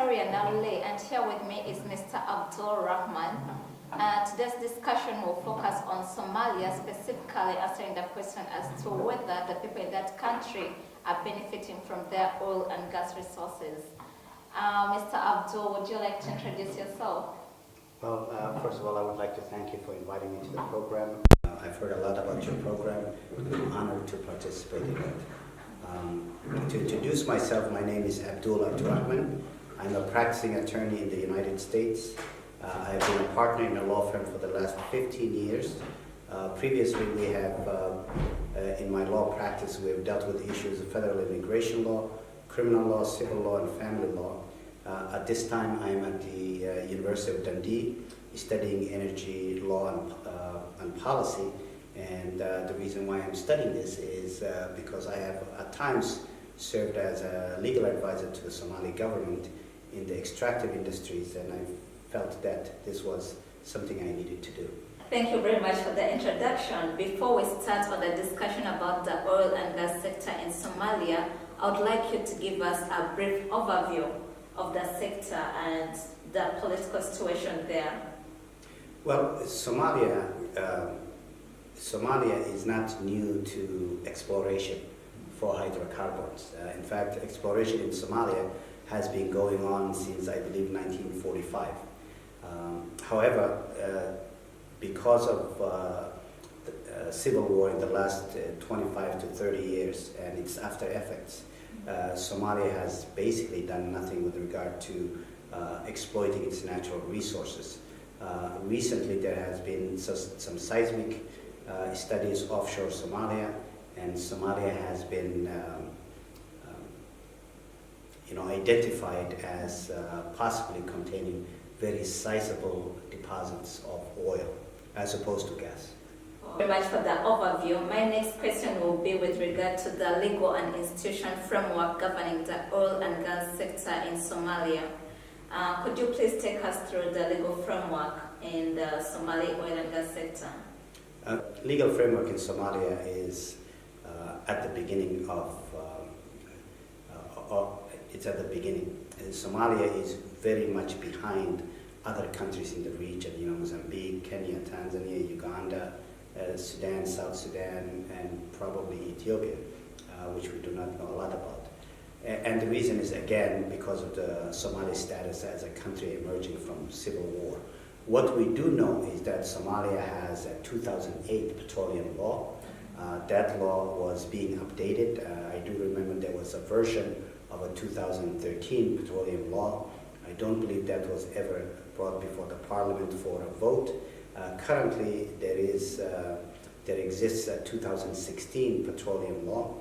area Nalule, and here with me is Mr. Abdul Abdurahman. Today's discussion will focus on Somalia, specifically answering the question as to whether the people in that country are benefiting from their oil and gas resources. Mr. Abdul, would you like to introduce yourself? Well, first of all, I would like to thank you for inviting me to the program. I've heard a lot about your program. I'm honored to participate in it. To introduce myself, my name is Abdul Abdurahman. I'm a practicing attorney in the United States. I've been a partner in a law firm for the last 15 years. Previously, we have, in my law practice, we have dealt with issues of federal immigration law, criminal law, civil law, and family law. At this time, I'm at the University of Dundee, studying energy law and policy. And the reason why I'm studying this is because I have at times served as a legal advisor to the Somali government in the extractive industries, and I felt that this was something I needed to do. Thank you very much for the introduction. Before we start on the discussion about the oil and gas sector in Somalia, I would like you to give us a brief overview of the sector and the political situation there. Well, Somalia is not new to exploration for hydrocarbons. In fact, exploration in Somalia has been going on since, I believe, 1945. However, because of the civil war in the last 25 to 30 years and its after effects, Somalia has basically done nothing with regard to exploiting its natural resources. Recently, there has been some seismic studies offshore Somalia, and Somalia has been identified as possibly containing very sizable deposits of oil as opposed to gas. Very much for the overview. My next question will be with regard to the legal and institution framework governing the oil and gas sector in Somalia. Could you please take us through the legal framework in the Somali oil and gas sector? Legal framework in Somalia is at the beginning of, it's at the beginning. Somalia is very much behind other countries in the region, Mozambique, Kenya, Tanzania, Uganda, Sudan, South Sudan, and probably Ethiopia, which we do not know a lot about. And the reason is, again, because of the Somali status as a country emerging from civil war. What we do know is that Somalia has a 2008 petroleum law. That law was being updated. I do remember there was a version of a 2013 petroleum law. I don't believe that was ever brought before the parliament for a vote. Currently, there exists a 2016 petroleum law,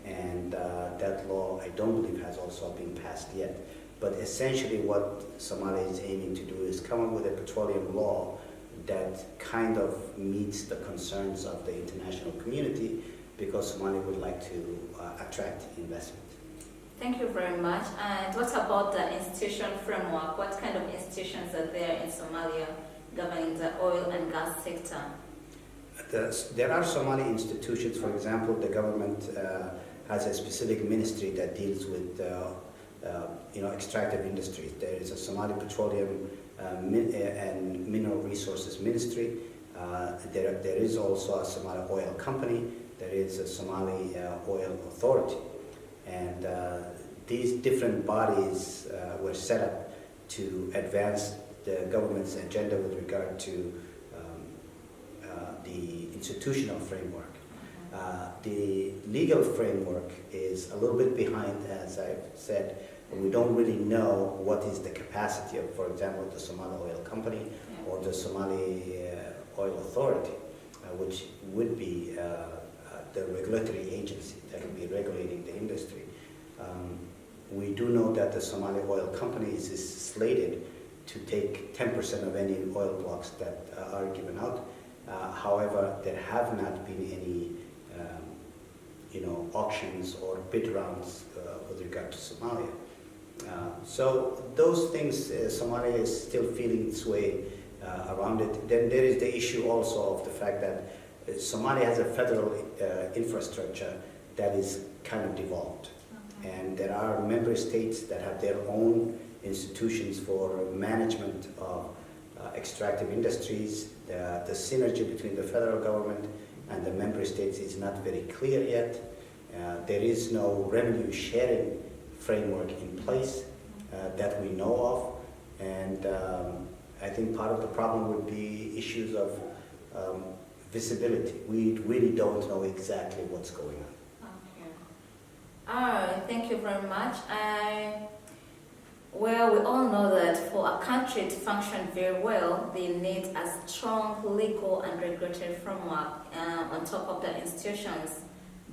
and that law I don't believe has also been passed yet. But essentially what Somalia is aiming to do is come up with a petroleum law that kind of meets the concerns of the international community, because Somalia would like to attract investment. Thank you very much. And what about the institution framework? What kind of institutions are there in Somalia governing the oil and gas sector? There are Somali institutions. For example, the government has a specific ministry that deals with extractive industries. There is a Somali Petroleum and Mineral Resources Ministry. There is also a Somali Oil Company. There is a Somali Oil Authority. And these different bodies were set up to advance the government's agenda with regard to the institutional framework. The legal framework is a little bit behind, as I've said. We don't really know what is the capacity of, for example, the Somali Oil Company or the Somali Oil Authority, which would be the regulatory agency that will be regulating the industry. We do know that the Somali Oil Company is slated to take 10% of any oil blocks that are given out. However, there have not been any auctions or bid rounds with regard to Somalia. So those things, Somalia is still feeling its way around it. Then there is the issue also of the fact that Somalia has a federal infrastructure that is kind of devolved. And there are member states that have their own institutions for management of extractive industries. The synergy between the federal government and the member states is not very clear yet. There is no revenue sharing framework in place that we know of, and I think part of the problem would be issues of visibility. We really don't know exactly what's going on. Okay. Thank you very much. Well, we all know that for a country to function very well, they need a strong legal and regulatory framework on top of the institutions.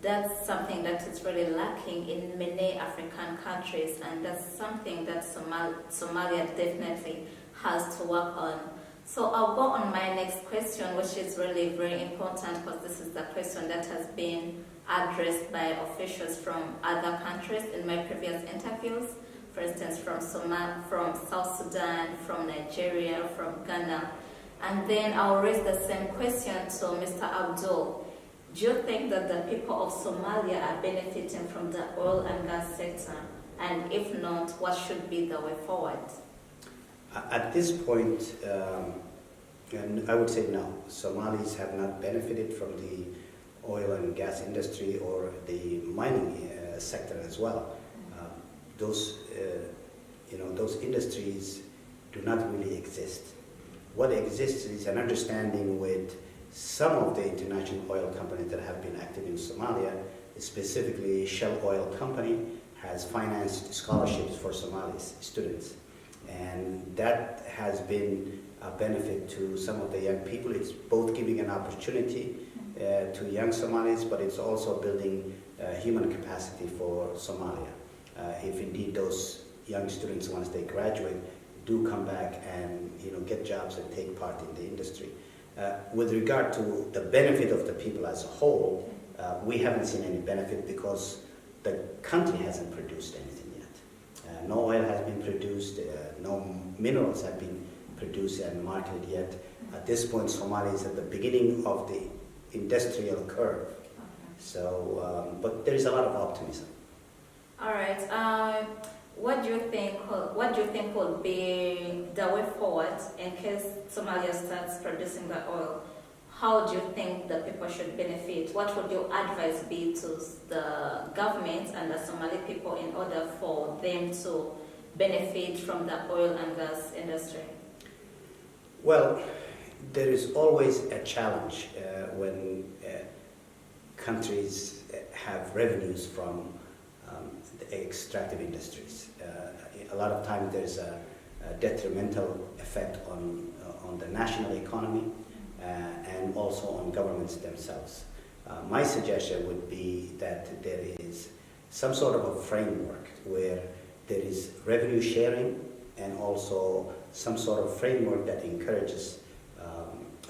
That's something that is really lacking in many African countries, and that's something that Somalia definitely has to work on. So I'll go on my next question, which is really very important because this is the question that has been addressed by officials from other countries in my previous interviews. For instance, from South Sudan, from Nigeria, from Ghana. And then I'll raise the same question to Mr. Abdul. Do you think that the people of Somalia are benefiting from the oil and gas sector? And if not, what should be the way forward? At this point, I would say no. Somalis have not benefited from the oil and gas industry or the mining sector as well. Those industries do not really exist. What exists is an understanding with some of the international oil companies that have been active in Somalia, specifically Shell Oil Company, has financed scholarships for Somalis students. And that has been a benefit to some of the young people. It's both giving an opportunity to young Somalis, but it's also building human capacity for Somalia. If indeed those young students, once they graduate, do come back and get jobs and take part in the industry. With regard to the benefit of the people as a whole, we haven't seen any benefit because the country hasn't produced anything yet. No oil has been produced, no minerals have been produced and marketed yet. At this point, Somalia is at the beginning of the industrial curve. So, but there is a lot of optimism. All right. What do you think would be the way forward in case Somalia starts producing the oil? How do you think the people should benefit? What would your advice be to the government and the Somali people in order for them to benefit from the oil and gas industry? Well, there is always a challenge when countries have revenues from the extractive industries. A lot of times there's a detrimental effect on the national economy and also on governments themselves. My suggestion would be that there is some sort of a framework where there is revenue sharing and also some sort of framework that encourages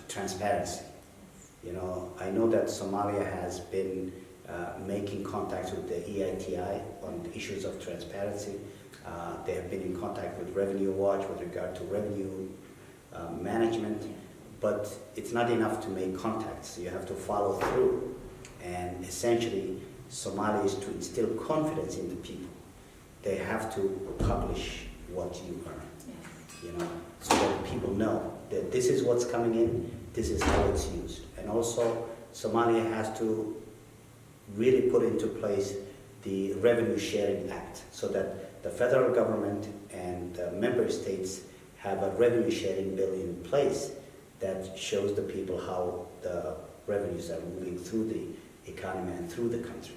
transparency. I know that Somalia has been making contacts with the EITI on the issues of transparency. They have been in contact with Revenue Watch with regard to revenue management, but it's not enough to make contacts. You have to follow through, and essentially Somalia is to instill confidence in the people. They have to publish what you earn, so that people know that this is what's coming in, this is how it's used. And also Somalia has to really put into place the Revenue Sharing Act so that the federal government and member states have a revenue sharing bill in place that shows the people how the revenues are moving through the economy and through the country.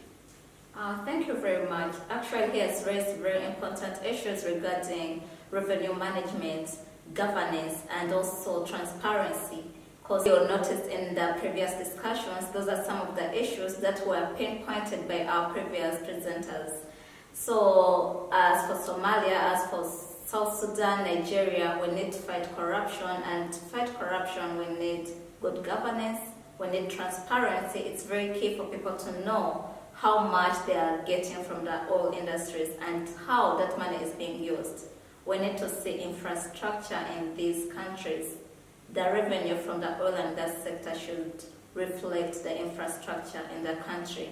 Thank you very much. Actually, he has raised very important issues regarding revenue management, governance, and also transparency. Because you'll notice in the previous discussions, those are some of the issues that were pinpointed by our previous presenters. So, as for Somalia, as for South Sudan, Nigeria, we need to fight corruption, and to fight corruption, we need good governance, we need transparency. It's very key for people to know how much they are getting from the oil industries and how that money is being used. We need to see infrastructure in these countries. The revenue from the oil and gas sector should reflect the infrastructure in the country.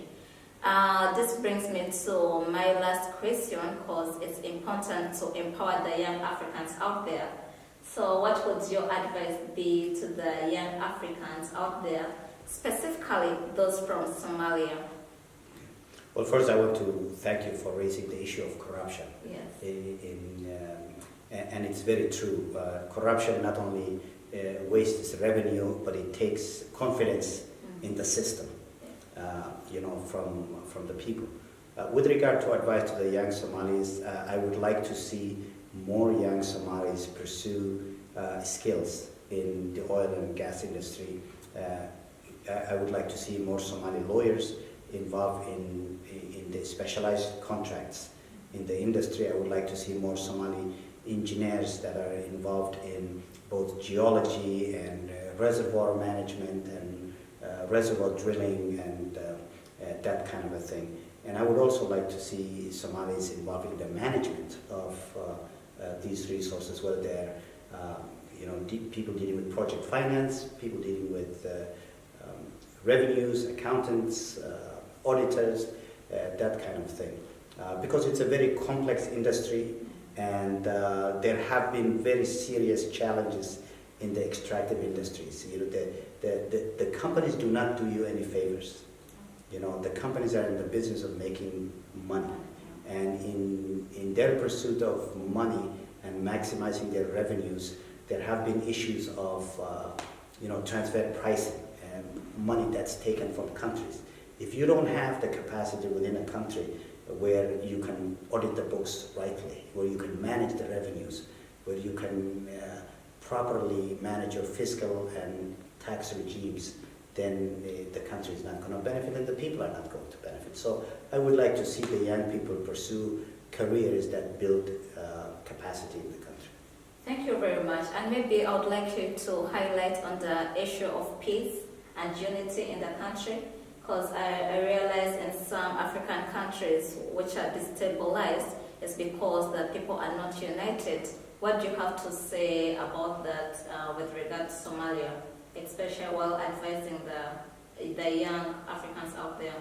This brings me to my last question, because it's important to empower the young Africans out there. So what would your advice be to the young Africans out there, specifically those from Somalia? Well, first I want to thank you for raising the issue of corruption. Yes. And it's very true. Corruption not only wastes revenue, but it takes confidence in the system, from the people. With regard to advice to the young Somalis, I would like to see more young Somalis pursue skills in the oil and gas industry. I would like to see more Somali lawyers involved in the specialized contracts in the industry. I would like to see more Somali engineers that are involved in both geology and reservoir management and reservoir drilling and that kind of a thing. And I would also like to see Somalis involved in the management of these resources, whether they're people dealing with project finance, people dealing with revenues, accountants, auditors, that kind of thing. Because it's a very complex industry, and there have been very serious challenges in the extractive industries. The companies do not do you any favors. The companies are in the business of making money, and in their pursuit of money and maximizing their revenues, there have been issues of transfer pricing and money that's taken from countries. If you don't have the capacity within a country where you can audit the books rightly, where you can manage the revenues, where you can properly manage your fiscal and tax regimes, then the country is not going to benefit and the people are not going to benefit. So I would like to see the young people pursue careers that build capacity in the country. Thank you very much. And maybe I would like you to highlight on the issue of peace and unity in the country, because I realize in some African countries which are destabilized, it's because the people are not united. What do you have to say about that with regard to Somalia, especially while advising the young Africans out there?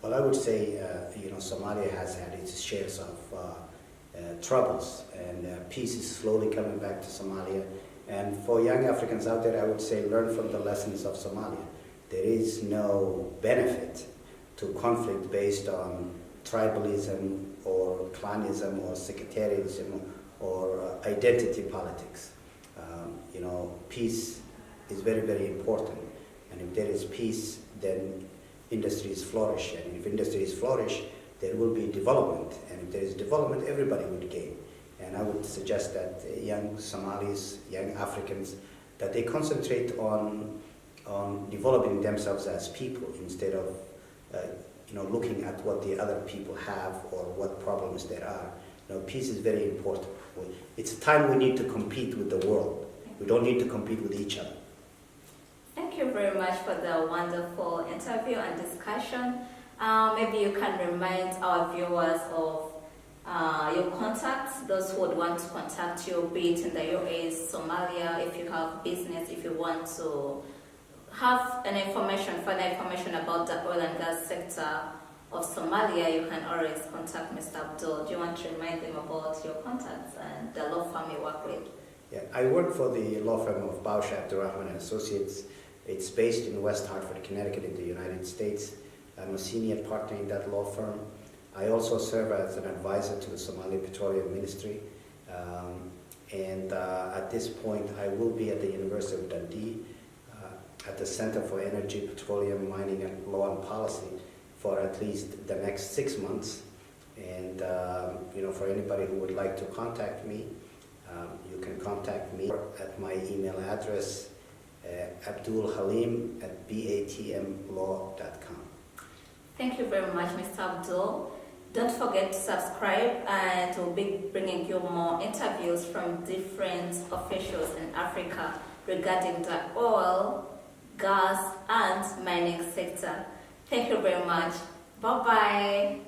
Well, I would say, Somalia has had its shares of troubles, and peace is slowly coming back to Somalia. And for young Africans out there, I would say learn from the lessons of Somalia. There is no benefit to conflict based on tribalism or clanism or sectarianism or identity politics. Peace is very, very important. And if there is peace, then industries flourish. And if industries flourish, there will be development. And if there is development, everybody would gain. And I would suggest that young Somalis, young Africans, that they concentrate on developing themselves as people instead of looking at what the other people have or what problems there are. Peace is very important. It's a time we need to compete with the world. We don't need to compete with each other. Thank you very much for the wonderful interview and discussion. Maybe you can remind our viewers of your contacts, those who would want to contact you, be it in the UAE, Somalia, if you have business, if you want to have further information about the oil and gas sector of Somalia, you can always contact Mr. Abdul. Do you want to remind them about your contacts and the law firm you work with? Yeah, I work for the law firm of Abdul Abdurahman and Associates. It's based in West Hartford, Connecticut, in the United States. I'm a senior partner in that law firm. I also serve as an advisor to the Somali Petroleum Ministry. At this point, I will be at the University of Dundee at the Center for Energy, Petroleum, Mining, and Law and Policy for at least the next 6 months. And for anybody who would like to contact me, you can contact me at my email address, abdulhalim@batmlaw.com. Thank you very much, Mr. Abdul. Don't forget to subscribe, and we'll be bringing you more interviews from different officials in Africa regarding the oil, gas, and mining sector. Thank you very much. Bye-bye.